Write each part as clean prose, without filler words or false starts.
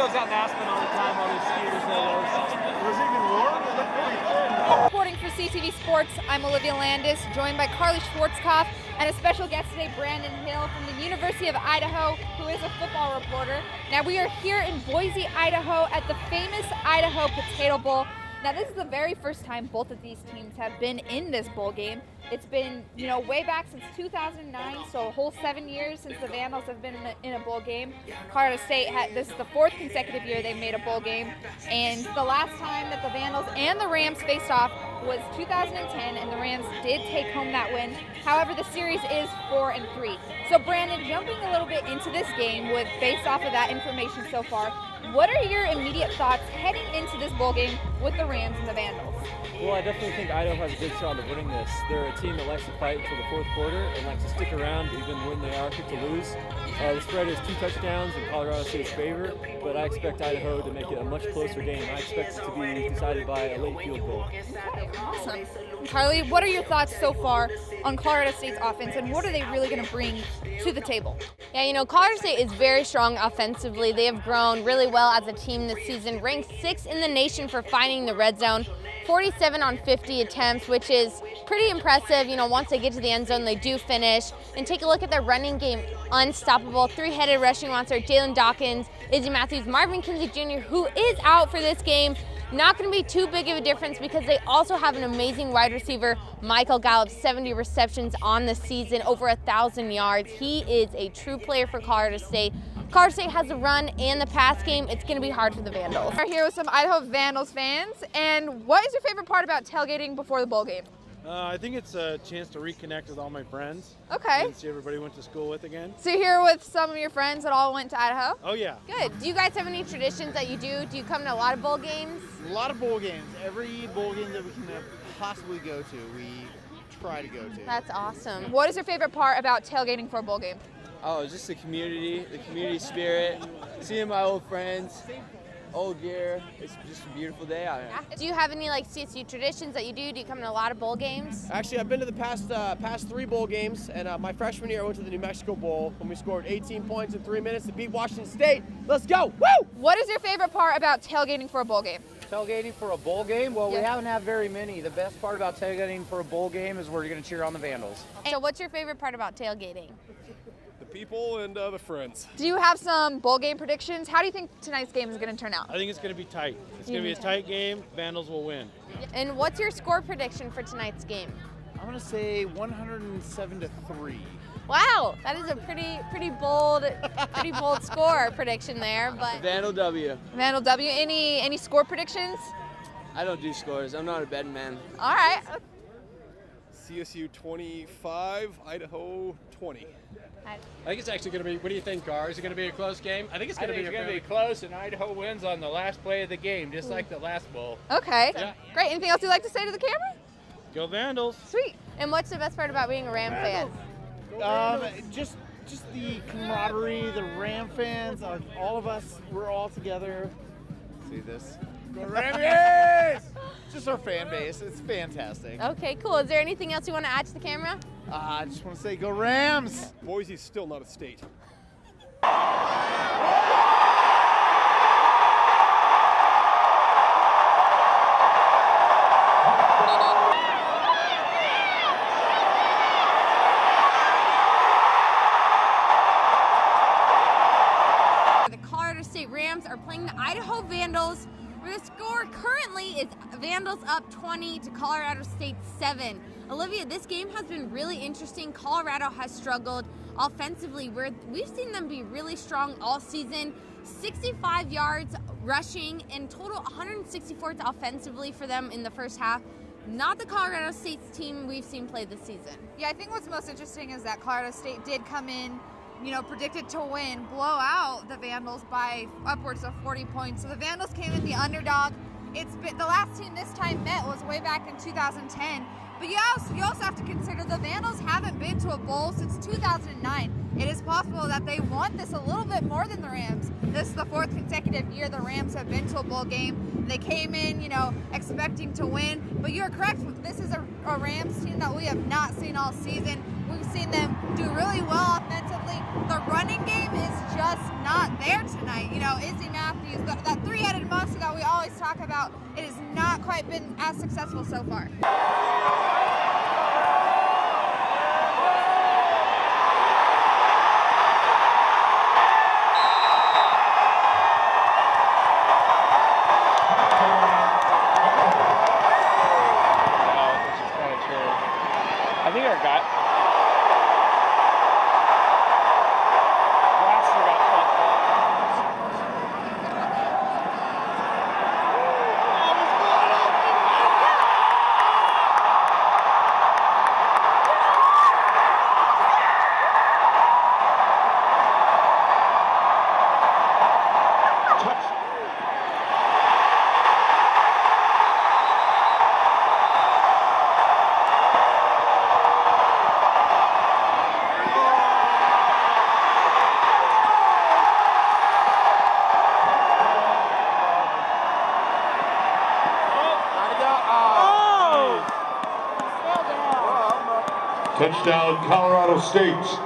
goes out in Aspen all the time, all these skiers know those. It was even warm. It looked really thin. Reporting for CTV Sports, I'm Olivia Landis, joined by Karlee Schwartzkopf and a special guest today, Brandon Hill from the University of Idaho, who is a football reporter. Now we are here in Boise, Idaho at the Famous Idaho Potato Bowl. Now this is the very first time both of these teams have been in this bowl game. It's been, way back since 2009, so a whole 7 years since the Vandals have been in a bowl game. Colorado State, this is the fourth consecutive year they've made a bowl game, and the last time that the Vandals and the Rams faced off was 2010, and the Rams did take home that win. However, the series is 4-3. So Brandon, jumping a little bit into this game based off of that information so far, what are your immediate thoughts heading into this bowl game with the Rams and the Vandals? Well, I definitely think Idaho has a good shot of winning this. They're a team that likes to fight until the fourth quarter and likes to stick around even when they are picked to lose. The spread is 2 touchdowns in Colorado State's favor, but I expect Idaho to make it a much closer game. I expect it to be decided by a late field goal. Awesome. Karlee, what are your thoughts so far on Colorado State's offense, and what are they really going to bring to the table? Yeah, Colorado State is very strong offensively. They have grown really well as a team this season, ranked 6th in the nation for finding the red zone, 47 on 50 attempts, which is pretty impressive. Once they get to the end zone, they do finish. And take a look at their running game, unstoppable. 3-headed rushing monster, Jalen Dawkins, Izzy Matthews, Marvin Kinsey Jr., who is out for this game. Not going to be too big of a difference because they also have an amazing wide receiver, Michael Gallup, 70 receptions on the season, over 1,000 yards. He is a true player for Colorado State. Colorado State has the run and the pass game. It's going to be hard for the Vandals. We're here with some Idaho Vandals fans, and what is your favorite part about tailgating before the bowl game? I think it's a chance to reconnect with all my friends. Okay. And see everybody went to school with again. So you're here with some of your friends that all went to Idaho? Oh, yeah. Good. Do you guys have any traditions that you do? Do you come to a lot of bowl games? A lot of bowl games. Every bowl game that we can possibly go to, we try to go to. That's awesome. What is your favorite part about tailgating for a bowl game? Oh, just the community spirit, seeing my old friends, old gear. It's just a beautiful day out here. Yeah. Do you have any CSU traditions that you do? Do you come to a lot of bowl games? Actually, I've been to the past 3 bowl games, and my freshman year I went to the New Mexico Bowl when we scored 18 points in 3 minutes to beat Washington State. Let's go! Woo! What is your favorite part about tailgating for a bowl game? Tailgating for a bowl game? Well, Yeah. we haven't had very many. The best part about tailgating for a bowl game is we're going to cheer on the Vandals. So what's your favorite part about tailgating? The people and the friends. Do you have some bowl game predictions? How do you think tonight's game is going to turn out? I think it's going to be tight. It's going to be a tight game. Vandals will win. And what's your score prediction for tonight's game? I'm going to say 107-3. Wow, that is a pretty bold score prediction there. But Vandal W. Vandal W, any score predictions? I don't do scores. I'm not a betting man. All right. CSU 25, Idaho 20. I think it's actually going to be, what do you think, Gar? Is it going to be a close game? I think it's going to be close, and Idaho wins on the last play of the game, just like the last bowl. Okay. Yeah. Great. Anything else you'd like to say to the camera? Go Vandals. Sweet. and what's the best part about being a Ram fan? Just the camaraderie, the Ram fans, all of us, we're all together. See this? Go Rammies! Just our fan base. It's fantastic. Okay, cool. Is there anything else you want to add to the camera? I just want to say go Rams! Boise's still not a state. The Colorado State Rams are playing the Idaho Vandals, where the score currently is Vandals up 20 to Colorado State 7. Olivia, this game has been really interesting. Colorado has struggled offensively, where we've seen them be really strong all season. 65 yards rushing, and total 164 offensively for them in the first half. Not the Colorado State's team we've seen play this season. Yeah, I think what's most interesting is that Colorado State did come in, predicted to win, blow out the Vandals by upwards of 40 points. So the Vandals came in the underdog. The last team this time met was way back in 2010. But you also have to consider the Vandals haven't been to a bowl since 2009. It is possible that they want this a little bit more than the Rams. This is the fourth consecutive year the Rams have been to a bowl game. They came in, expecting to win. But you're correct, this is a Rams team that we have not seen all season. We've seen them do really well offensively, the running game is just not there tonight. You know, Izzy Matthews, that three-headed monster that we always talk about, it has not quite been as successful so far. I think our guy. Touchdown, Colorado State.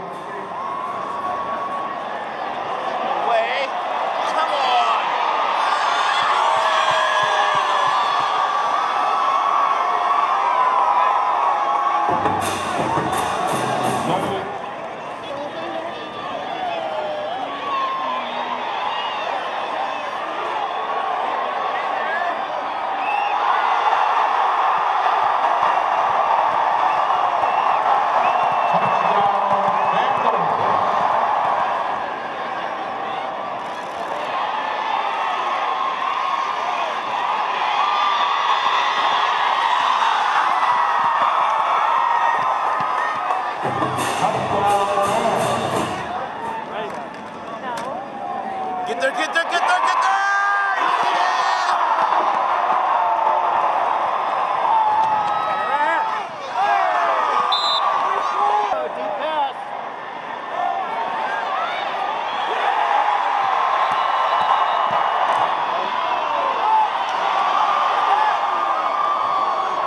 Get there, get there, get there, get there!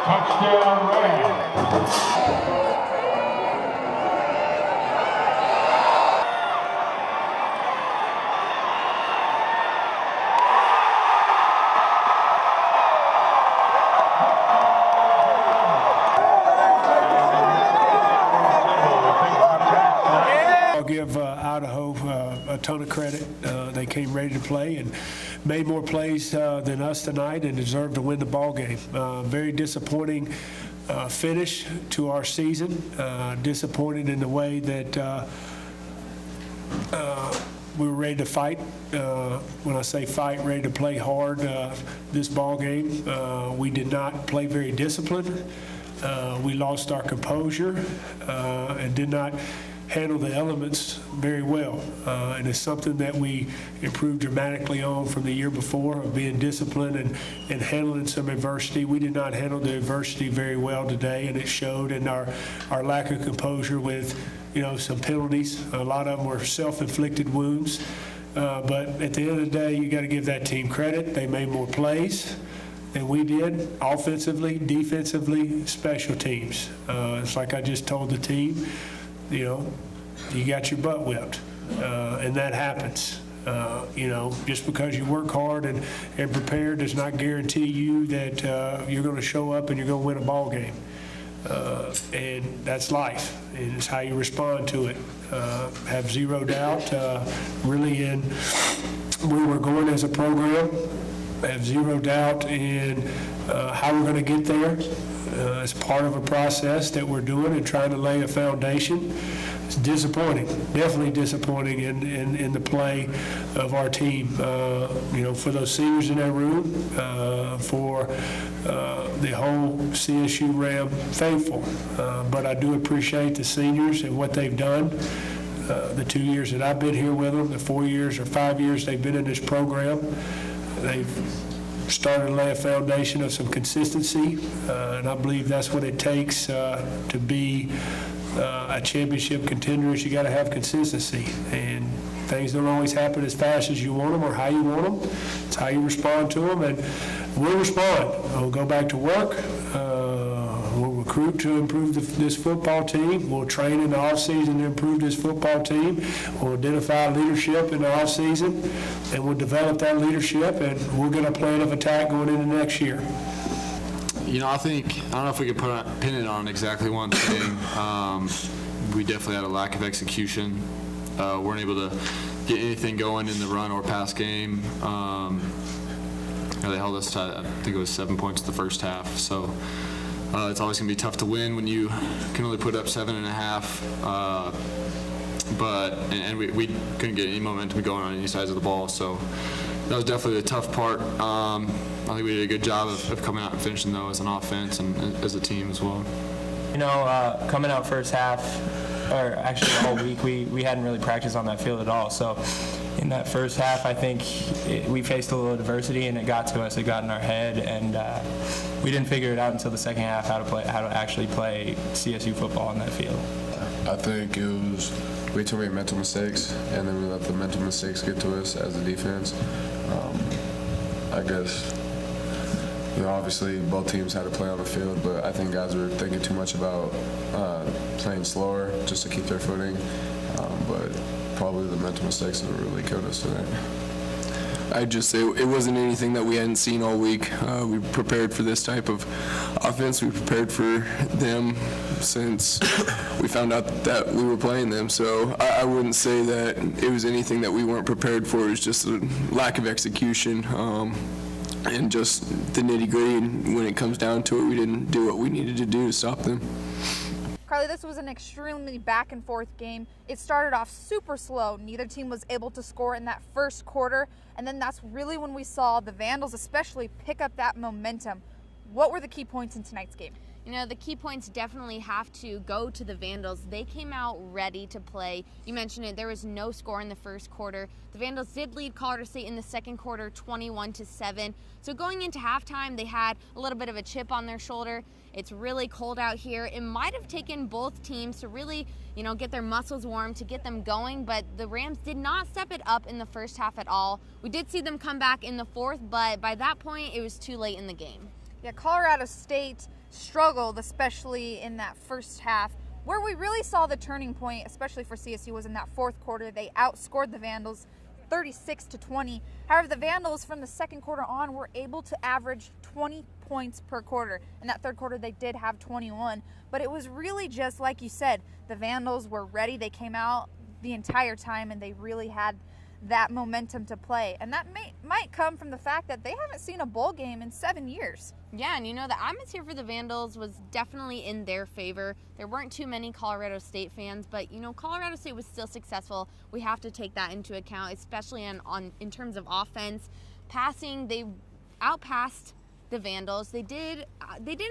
Touchdown, Rams. I'll give Idaho a ton of credit. They came ready to play and made more plays than us tonight and deserved to win the ball game. Very disappointing finish to our season. Disappointed in the way that we were ready to fight. When I say fight, ready to play hard this ball game. We did not play very disciplined. We lost our composure and did not handle the elements very well. And it's something that we improved dramatically on from the year before, of being disciplined and handling some adversity. We did not handle the adversity very well today, and it showed in our lack of composure with, some penalties. A lot of them were self-inflicted wounds. But at the end of the day, you got to give that team credit. They made more plays than we did, offensively, defensively, special teams. It's like I just told the team, you got your butt whipped, and that happens. Just because you work hard and prepare does not guarantee you that you're going to show up and you're going to win a ball game. And that's life, and it's how you respond to it. Have zero doubt, really, in where we're going as a program. Have zero doubt in how we're going to get there. It's part of a process that we're doing and trying to lay a foundation. It's disappointing, definitely disappointing in the play of our team. For those seniors in that room, for the whole CSU Ram faithful. But I do appreciate the seniors and what they've done. The 2 years that I've been here with them, the 4 years or 5 years they've been in this program, they've started to lay a foundation of some consistency, and I believe that's what it takes to be a championship contender. Is you got to have consistency, and things don't always happen as fast as you want them or how you want them. It's how you respond to them, and we'll respond. We'll go back to work. We'll recruit to improve this football team. We'll train in the offseason to improve this football team. We'll identify leadership in the offseason, and we'll develop that leadership, and we'll get a plan of attack going into next year. You know, I don't know if we could pin it on exactly one thing. We definitely had a lack of execution. Weren't able to get anything going in the run or pass game. They held us to, I think it was 7 points in the first half. So it's always going to be tough to win when you can only put up 7.5. And we couldn't get any momentum going on any sides of the ball. So that was definitely the tough part. I think we did a good job of coming out and finishing, though, as an offense and as a team as well. You know, coming out first half, or actually all week, we hadn't really practiced on that field at all. So in that first half, I think we faced a little adversity, and it got to us. It got in our head, and we didn't figure it out until the second half how to actually play CSU football on that field. I think it was way too many mental mistakes, and then we let the mental mistakes get to us as a defense. I guess, you know, obviously both teams had to play on the field, but I think guys were thinking too much about playing slower just to keep their footing. But probably the mental mistakes that really killed us today. I'd just say it wasn't anything that we hadn't seen all week. We prepared for this type of offense. We prepared for them since we found out that we were playing them. So I wouldn't say that it was anything that we weren't prepared for. It was just a lack of execution and just the nitty-gritty. And when it comes down to it, we didn't do what we needed to do to stop them. Karlee, this was an extremely back and forth game. It started off super slow. Neither team was able to score in that first quarter. And then that's really when we saw the Vandals especially pick up that momentum. What were the key points in tonight's game? You know, the key points definitely have to go to the Vandals. They came out ready to play. You mentioned it, there was no score in the first quarter. The Vandals did lead Colorado State in the second quarter 21-7. So going into halftime, they had a little bit of a chip on their shoulder. It's really cold out here. It might have taken both teams to really, you know, get their muscles warm, to get them going, but the Rams did not step it up in the first half at all. We did see them come back in the fourth, but by that point, it was too late in the game. Yeah, Colorado State struggled, especially in that first half. Where we really saw the turning point, especially for CSU, was in that fourth quarter. They outscored the Vandals 36-20. However, the Vandals from the second quarter on were able to average 20 points per quarter. In that third quarter, they did have 21. But it was really just like you said, the Vandals were ready. They came out the entire time, and they really had that momentum to play. And that might come from the fact that they haven't seen a bowl game in 7 years. Yeah, and you know, the atmosphere for the Vandals was definitely in their favor. There weren't too many Colorado State fans, but you know, Colorado State was still successful. We have to take that into account, especially in terms of offense. Passing, they outpassed the Vandals. They didn't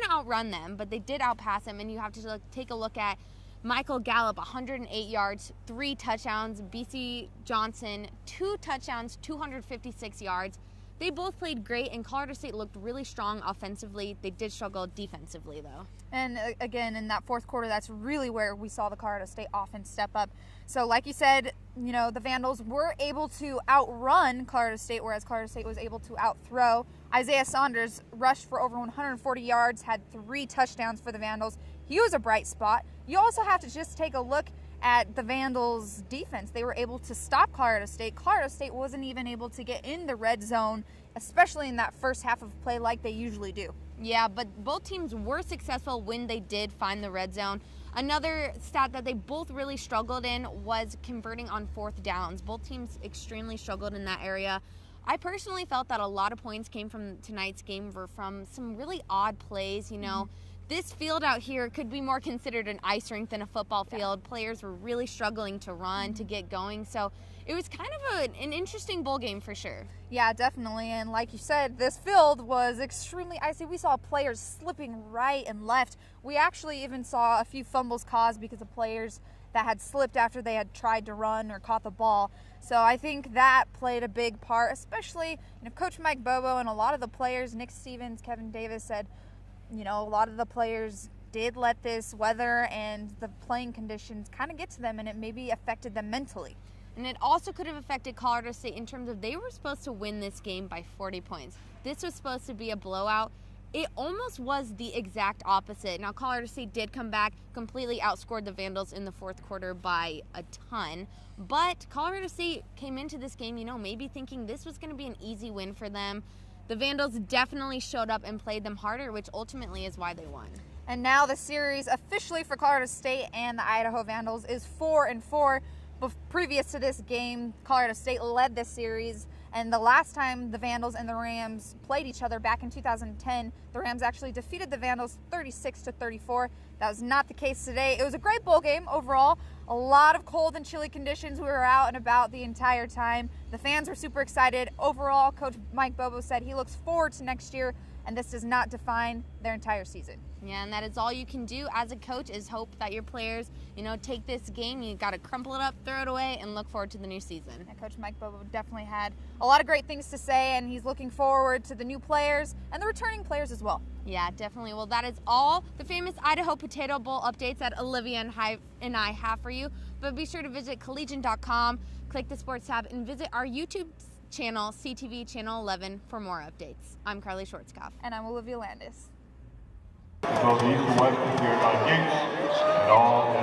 outrun them, but they did outpass them, and you have to take a look at Michael Gallup, 108 yards, 3 touchdowns. BC Johnson, 2 touchdowns, 256 yards. They both played great, and Colorado State looked really strong offensively. They did struggle defensively, though. And again, in that fourth quarter, that's really where we saw the Colorado State offense step up. So like you said, you know, the Vandals were able to outrun Colorado State, whereas Colorado State was able to outthrow. Isaiah Saunders rushed for over 140 yards, had 3 touchdowns for the Vandals. He was a bright spot. You also have to just take a look at the Vandals' defense. They were able to stop Colorado State. Colorado State wasn't even able to get in the red zone, especially in that first half of play like they usually do. Yeah, but both teams were successful when they did find the red zone. Another stat that they both really struggled in was converting on fourth downs. Both teams extremely struggled in that area. I personally felt that a lot of points came from tonight's game were from some really odd plays, you know. This field out here could be more considered an ice rink than a football field. Players were really struggling to run, to get going. So it was kind of an interesting bowl game for sure. Yeah, definitely. And like you said, this field was extremely icy. We saw players slipping right and left. We actually even saw a few fumbles caused because of players that had slipped after they had tried to run or caught the ball. So I think that played a big part, especially, you know, Coach Mike Bobo and a lot of the players, Nick Stevens, Kevin Davis said, you know, a lot of the players did let this weather and the playing conditions kind of get to them, and it maybe affected them mentally. And it also could have affected Colorado State in terms of they were supposed to win this game by 40 points. This was supposed to be a blowout. it almost was the exact opposite. Now, Colorado State did come back, completely outscored the Vandals in the fourth quarter by a ton. But Colorado State came into this game, maybe thinking this was going to be an easy win for them. The Vandals definitely showed up and played them harder, which ultimately is why they won. And now the series officially for Colorado State and the Idaho Vandals is 4-4. Previous to this game, Colorado State led this series, and the last time the Vandals and the Rams played each other back in 2010, the Rams actually defeated the Vandals 36-34. That was not the case today. It was a great bowl game overall. A lot of cold and chilly conditions. We were out and about the entire time. The fans were super excited. Overall, Coach Mike Bobo said he looks forward to next year, and this does not define their entire season. Yeah, and that is all you can do as a coach is hope that your players, take this game. You got to crumple it up, throw it away, and look forward to the new season. And Coach Mike Bobo definitely had a lot of great things to say, and he's looking forward to the new players and the returning players as well. Yeah, definitely. Well, that is all the Famous Idaho Potato Bowl updates that Olivia and I have for you. But be sure to visit collegian.com, click the sports tab, and visit our YouTube channel, CTV Channel 11, for more updates. I'm Karlee Schwartzkopf. And I'm Olivia Landis. From the east to west, here are Gates and all